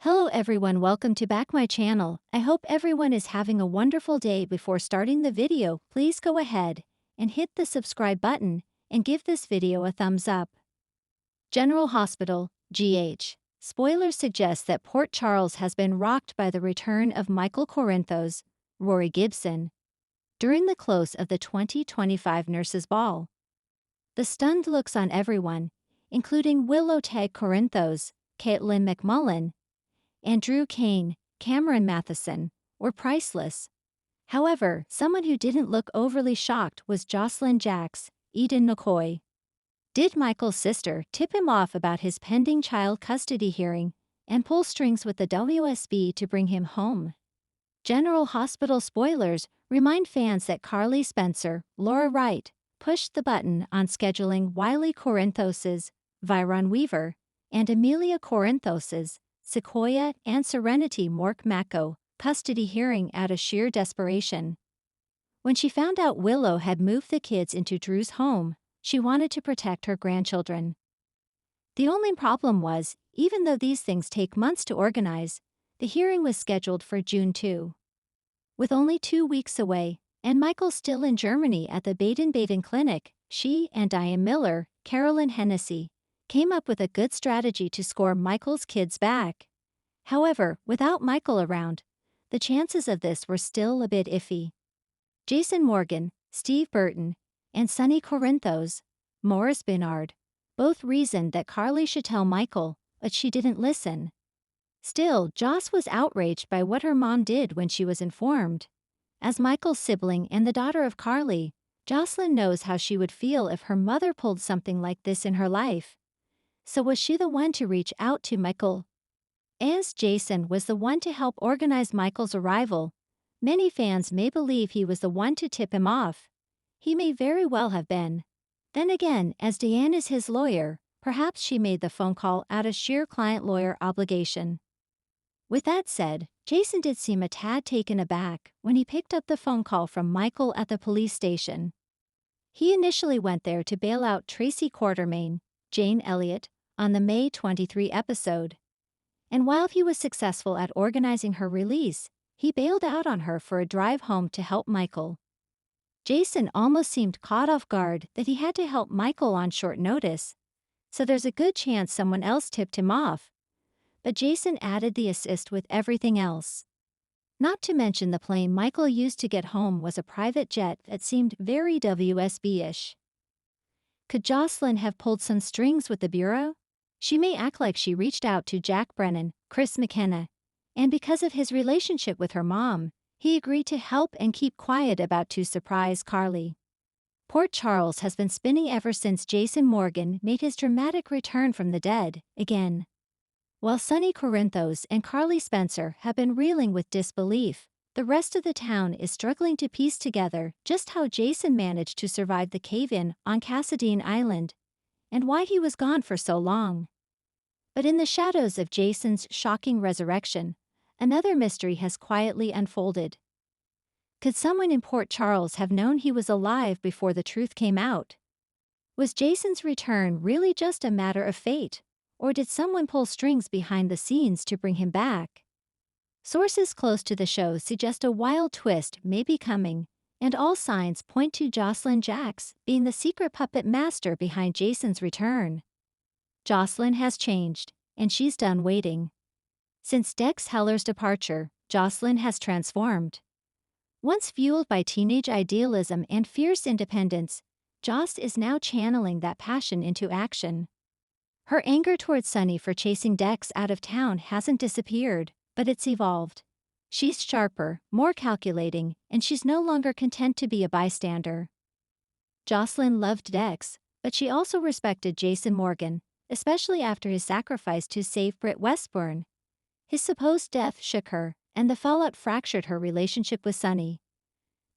Hello everyone, welcome to back my channel. I hope everyone is having a wonderful day. Before starting the video, please go ahead and hit the subscribe button and give this video a thumbs up. General Hospital, GH. Spoilers suggest that Port Charles has been rocked by the return of Michael Corinthos, Rory Gibson, during the close of the 2025 Nurses Ball. The stunned looks on everyone, including Willow Tag Corinthos, Caitlin McMullen, Andrew Kane, Cameron Matheson, were priceless. However, someone who didn't look overly shocked was Josslyn Jax, Eden Nokoy. Did Michael's sister tip him off about his pending child custody hearing and pull strings with the WSB to bring him home? General Hospital spoilers remind fans that Carly Spencer, Laura Wright, pushed the button on scheduling Wiley Corinthos's, Viron Weaver, and Amelia Corinthos's, Sequoia and Serenity Mork Mako, custody hearing out of sheer desperation. When she found out Willow had moved the kids into Drew's home, she wanted to protect her grandchildren. The only problem was, even though these things take months to organize, the hearing was scheduled for June 2. With only 2 weeks away, and Michael still in Germany at the Baden-Baden clinic, she and Diane Miller, Carolyn Hennessy, came up with a good strategy to score Michael's kids back. However, without Michael around, the chances of this were still a bit iffy. Jason Morgan, Steve Burton, and Sonny Corinthos, Morris Bernard, both reasoned that Carly should tell Michael, but she didn't listen. Still, Joss was outraged by what her mom did when she was informed. As Michael's sibling and the daughter of Carly, Josslyn knows how she would feel if her mother pulled something like this in her life. So was she the one to reach out to Michael? As Jason was the one to help organize Michael's arrival, many fans may believe he was the one to tip him off. He may very well have been. Then again, as Diane is his lawyer, perhaps she made the phone call out of sheer client-lawyer obligation. With that said, Jason did seem a tad taken aback when he picked up the phone call from Michael at the police station. He initially went there to bail out Tracy Quartermaine, Jane Elliott, on the May 23 episode. And while he was successful at organizing her release, he bailed out on her for a drive home to help Michael. Jason almost seemed caught off guard that he had to help Michael on short notice, so there's a good chance someone else tipped him off. But Jason added the assist with everything else. Not to mention the plane Michael used to get home was a private jet that seemed very WSB-ish. Could Josslyn have pulled some strings with the Bureau? She may act like she reached out to Jack Brennan, Chris McKenna, and because of his relationship with her mom, he agreed to help and keep quiet about to surprise Carly. Port Charles has been spinning ever since Jason Morgan made his dramatic return from the dead, again. While Sonny Corinthos and Carly Spencer have been reeling with disbelief, the rest of the town is struggling to piece together just how Jason managed to survive the cave-in on Cassadine Island, and why he was gone for so long. But in the shadows of Jason's shocking resurrection, another mystery has quietly unfolded. Could someone in Port Charles have known he was alive before the truth came out? Was Jason's return really just a matter of fate, or did someone pull strings behind the scenes to bring him back? Sources close to the show suggest a wild twist may be coming, and all signs point to Josslyn Jax being the secret puppet master behind Jason's return. Josslyn has changed, and she's done waiting. Since Dex Heller's departure, Josslyn has transformed. Once fueled by teenage idealism and fierce independence, Joss is now channeling that passion into action. Her anger towards Sonny for chasing Dex out of town hasn't disappeared, but it's evolved. She's sharper, more calculating, and she's no longer content to be a bystander. Josslyn loved Dex, but she also respected Jason Morgan, especially after his sacrifice to save Britt Westburn. His supposed death shook her, and the fallout fractured her relationship with Sonny.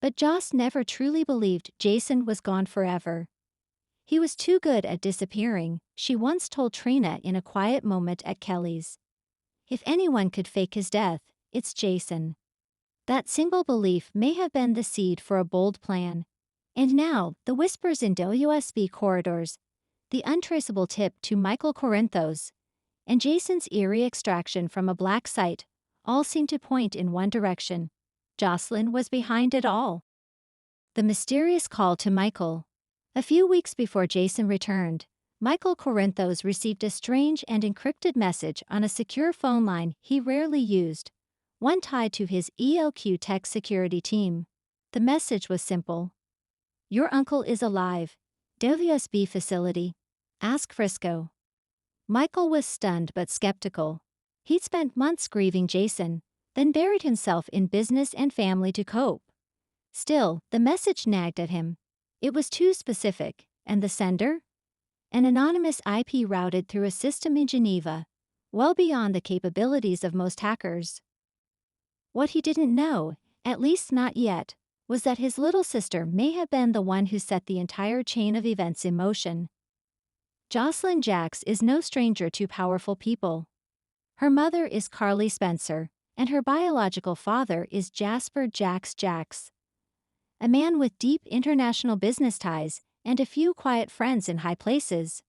But Joss never truly believed Jason was gone forever. He was too good at disappearing, she once told Trina in a quiet moment at Kelly's. If anyone could fake his death, it's Jason. That single belief may have been the seed for a bold plan. And now, the whispers in WSB corridors, the untraceable tip to Michael Corinthos, and Jason's eerie extraction from a black site all seemed to point in one direction. Josslyn was behind it all. The mysterious call to Michael. A few weeks before Jason returned, Michael Corinthos received a strange and encrypted message on a secure phone line he rarely used, one tied to his ELQ tech security team. The message was simple. Your uncle is alive. WSB facility. Ask Frisco. Michael was stunned but skeptical. He'd spent months grieving Jason, then buried himself in business and family to cope. Still, the message nagged at him. It was too specific, and the sender? An anonymous IP routed through a system in Geneva, well beyond the capabilities of most hackers. What he didn't know, at least not yet, was that his little sister may have been the one who set the entire chain of events in motion. Josslyn Jax is no stranger to powerful people. Her mother is Carly Spencer, and her biological father is Jasper Jax, a man with deep international business ties and a few quiet friends in high places.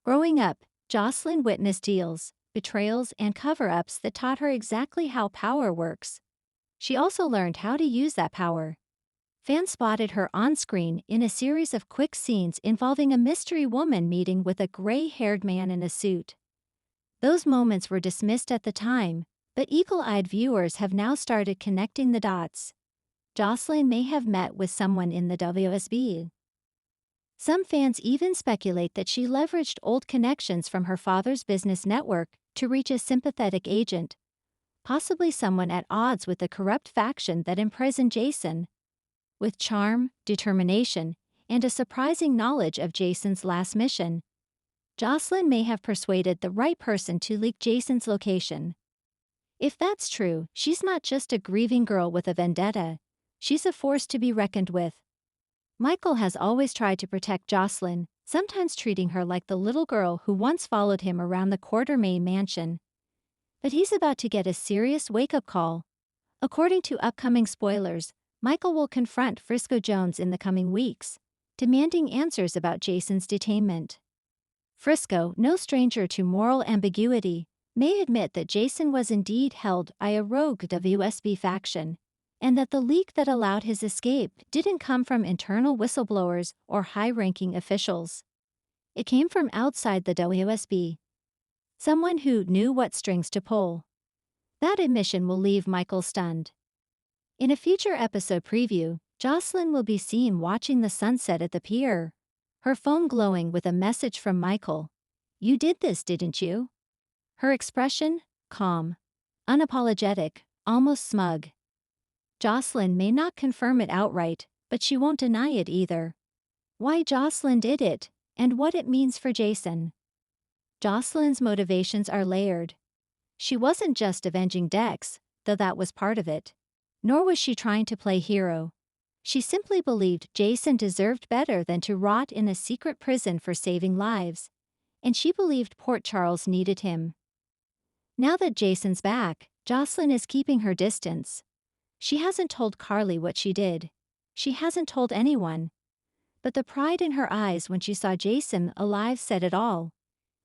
Growing up, Josslyn witnessed deals, betrayals, and cover-ups that taught her exactly how power works. She also learned how to use that power. Fans spotted her on-screen in a series of quick scenes involving a mystery woman meeting with a gray-haired man in a suit. Those moments were dismissed at the time, but eagle-eyed viewers have now started connecting the dots. Josslyn may have met with someone in the WSB. Some fans even speculate that she leveraged old connections from her father's business network to reach a sympathetic agent, possibly someone at odds with the corrupt faction that imprisoned Jason. With charm, determination, and a surprising knowledge of Jason's last mission, Josslyn may have persuaded the right person to leak Jason's location. If that's true, she's not just a grieving girl with a vendetta, she's a force to be reckoned with. Michael has always tried to protect Josslyn, sometimes treating her like the little girl who once followed him around the Quartermaine mansion. But he's about to get a serious wake-up call. According to upcoming spoilers, Michael will confront Frisco Jones in the coming weeks, demanding answers about Jason's detainment. Frisco, no stranger to moral ambiguity, may admit that Jason was indeed held by a rogue WSB faction, and that the leak that allowed his escape didn't come from internal whistleblowers or high-ranking officials. It came from outside the WSB. Someone who knew what strings to pull. That admission will leave Michael stunned. In a future episode preview, Josslyn will be seen watching the sunset at the pier, her phone glowing with a message from Michael. You did this, didn't you? Her expression? Calm. Unapologetic, almost smug. Josslyn may not confirm it outright, but she won't deny it either. Why Josslyn did it, and what it means for Jason. Josslyn's motivations are layered. She wasn't just avenging Dex, though that was part of it. Nor was she trying to play hero. She simply believed Jason deserved better than to rot in a secret prison for saving lives, and she believed Port Charles needed him. Now that Jason's back, Josslyn is keeping her distance. She hasn't told Carly what she did. She hasn't told anyone. But the pride in her eyes when she saw Jason alive said it all.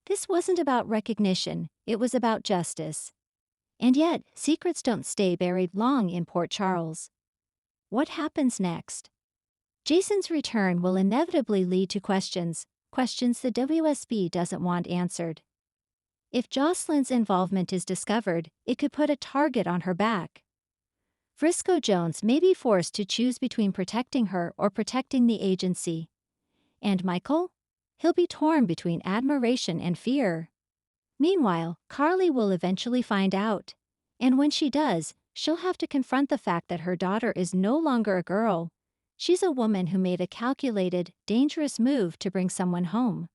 This wasn't about recognition, it was about justice. And yet, secrets don't stay buried long in Port Charles. What happens next? Jason's return will inevitably lead to questions the WSB doesn't want answered. If Josslyn's involvement is discovered, it could put a target on her back. Frisco Jones may be forced to choose between protecting her or protecting the agency. And Michael? He'll be torn between admiration and fear. Meanwhile, Carly will eventually find out. And when she does, she'll have to confront the fact that her daughter is no longer a girl. She's a woman who made a calculated, dangerous move to bring someone home.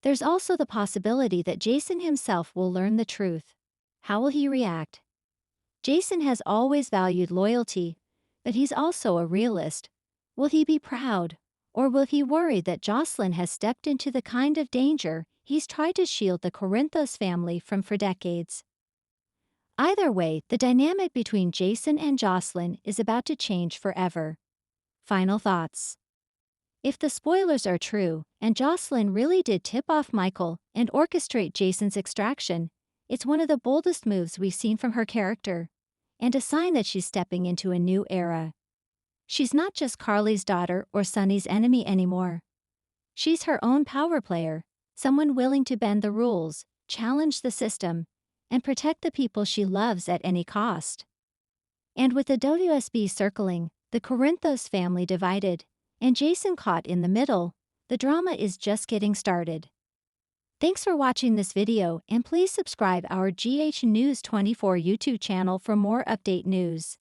There's also the possibility that Jason himself will learn the truth. How will he react? Jason has always valued loyalty, but he's also a realist. Will he be proud, or will he worry that Josslyn has stepped into the kind of danger he's tried to shield the Corinthos family from for decades? Either way, the dynamic between Jason and Josslyn is about to change forever. Final thoughts. If the spoilers are true, and Josslyn really did tip off Michael and orchestrate Jason's extraction, it's one of the boldest moves we've seen from her character, and a sign that she's stepping into a new era. She's not just Carly's daughter or Sonny's enemy anymore. She's her own power player, someone willing to bend the rules, challenge the system, and protect the people she loves at any cost. And with the WSB circling, the Corinthos family divided, and Jason caught in the middle, the drama is just getting started. Thanks for watching this video, and please subscribe our GH News 24 YouTube channel for more update news.